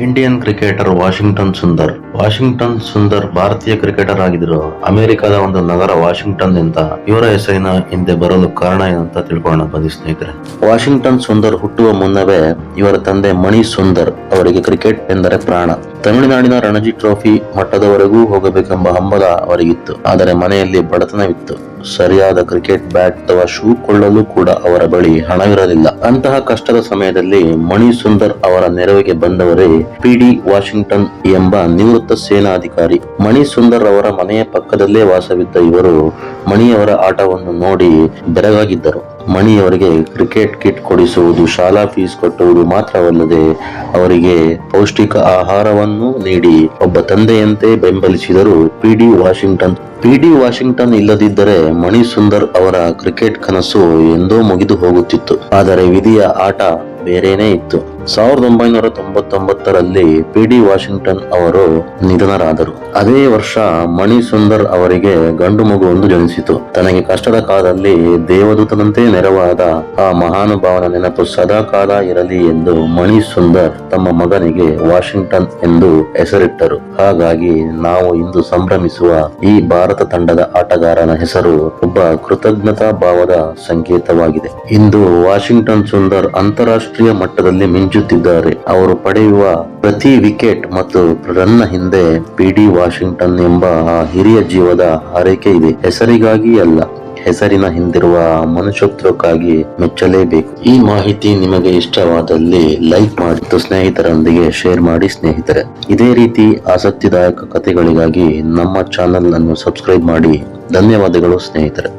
Indian cricketer Washington Sundar ಭಾರತೀಯ cricketer ಆಗಿದ್ರು. ಅಮೆರಿಕದ ಒಂದು ನಗರ ವಾಷಿಂಗ್ಟನ್ ಅಂತ ಇವರ ಹೆಸರಿನ ಹಿಂದೆ ಬರಲು ಕಾರಣ ಏನಂತ ತಿಳ್ಕೊಳ್ಳೋಣ ಬನ್ನಿ ಸ್ನೇಹಿತರೆ. ವಾಷಿಂಗ್ಟನ್ ಸುಂದರ್ ಹುಟ್ಟುವ ಮುನ್ನವೇ ಇವರ ತಂದೆ ಮಣಿ ಸುಂದರ್ ಅವರಿಗೆ ಕ್ರಿಕೆಟ್ ಎಂದರೆ ಪ್ರಾಣ. ತಮಿಳುನಾಡಿನ ರಣಜಿ ಟ್ರೋಫಿ ಮಟ್ಟದವರೆಗೂ ಹೋಗಬೇಕೆಂಬ ಹಂಬಲ ಅವರಿಗಿತ್ತು. ಆದರೆ ಮನೆಯಲ್ಲಿ ಬಡತನವಿತ್ತು. ಸರಿಯಾದ ಕ್ರಿಕೆಟ್ ಬ್ಯಾಟ್ ಅಥವಾ ಶೂ ಕೊಳ್ಳಲು ಕೂಡ ಅವರ ಬಳಿ ಹಣವಿರಲಿಲ್ಲ. ಅಂತಹ ಕಷ್ಟದ ಸಮಯದಲ್ಲಿ ಮಣಿ ಸುಂದರ್ ಅವರ ನೆರವಿಗೆ ಬಂದವರೇ ಪಿ.ಡಿ. ವಾಷಿಂಗ್ಟನ್ ಎಂಬ ನಿವೃತ್ತ ಸೇನಾಧಿಕಾರಿ. ಮಣಿ ಸುಂದರ್ ಅವರ ಮನೆಯ ಪಕ್ಕದಲ್ಲೇ ವಾಸವಿದ್ದ ಇವರು ಮಣಿಯವರ ಆಟವನ್ನು ನೋಡಿ ಬೆರಗಾಗಿದ್ದರು. ಮಣಿಯವರಿಗೆ ಕ್ರಿಕೆಟ್ ಕಿಟ್ ಕೊಡಿಸುವುದು, ಶಾಲಾ ಫೀಸ್ ಕಟ್ಟುವುದು ಮಾತ್ರವಲ್ಲದೆ ಅವರಿಗೆ ಪೌಷ್ಟಿಕ ಆಹಾರವನ್ನು ನೀಡಿ ಒಬ್ಬ ತಂದೆಯಂತೆ ಬೆಂಬಲಿಸಿದರು ಪಿ.ಡಿ. ವಾಷಿಂಗ್ಟನ್ ಇಲ್ಲದಿದ್ದರೆ ಮಣಿ ಸುಂದರ್ ಅವರ ಕ್ರಿಕೆಟ್ ಕನಸು ಎಂದೋ ಮುಗಿದು ಹೋಗುತ್ತಿತ್ತು. ಆದರೆ ವಿಧಿಯ ಆಟ ಬೇರೇನೇ ಇತ್ತು. 1999ರಲ್ಲಿ ಪಿ.ಡಿ. ವಾಷಿಂಗ್ಟನ್ ಅವರು ನಿಧನರಾದರು. ಅದೇ ವರ್ಷ ಮಣಿ ಸುಂದರ್ ಅವರಿಗೆ ಗಂಡು ಮಗುವೊಂದು ಜನಿಸಿತು. ತನಗೆ ಕಷ್ಟದ ಕಾಲದಲ್ಲಿ ದೇವದೂತನಂತೆ ನೆರವಾದ ಆ ಮಹಾನುಭಾವನ ನೆನಪು ಸದಾ ಕಾಲ ಇರಲಿ ಎಂದು ಮಣಿ ಸುಂದರ್ ತಮ್ಮ ಮಗನಿಗೆ ವಾಷಿಂಗ್ಟನ್ ಎಂದು ಹೆಸರಿಟ್ಟರು. ಹಾಗಾಗಿ ನಾವು ಇಂದು ಸಂಭ್ರಮಿಸುವ ಈ ಭಾರತ ತಂಡದ ಆಟಗಾರನ ಹೆಸರು ಒಬ್ಬ ಕೃತಜ್ಞತಾ ಭಾವದ ಸಂಕೇತವಾಗಿದೆ. ಇಂದು ವಾಷಿಂಗ್ಟನ್ ಸುಂದರ್ ಅಂತಾರಾಷ್ಟ್ರೀಯ ಮಟ್ಟದಲ್ಲಿ ಮಿಂಚುತ್ತಿದ್ದಾರೆ. ಅವರು ಪಡೆಯುವ ಪ್ರತಿ ವಿಕೆಟ್ ಮತ್ತು ರನ್ನ ಹಿಂದೆ ಪಿ.ಡಿ. ವಾಷಿಂಗ್ಟನ್ ಎಂಬ ಆ ಹಿರಿಯ ಜೀವದ ಹಾರೈಕೆ ಇದೆ. ಹೆಸರಿಗಾಗಿ ಅಲ್ಲ, ಹೆಸರಿನ ಹಿಂದಿರುವ ಮನುಷ್ಯತ್ವಕ್ಕಾಗಿ ಮೆಚ್ಚಲೇಬೇಕು. ಈ ಮಾಹಿತಿ ನಿಮಗೆ ಇಷ್ಟವಾದಲ್ಲಿ ಲೈಕ್ ಮಾಡಿ ಮತ್ತು ಸ್ನೇಹಿತರೊಂದಿಗೆ ಶೇರ್ ಮಾಡಿ ಸ್ನೇಹಿತರೆ. ಇದೇ ರೀತಿ ಆಸಕ್ತಿದಾಯಕ ಕಥೆಗಳಿಗಾಗಿ ನಮ್ಮ ಚಾನೆಲ್ ಅನ್ನು ಸಬ್ಸ್ಕ್ರೈಬ್ ಮಾಡಿ. ಧನ್ಯವಾದಗಳು ಸ್ನೇಹಿತರೆ.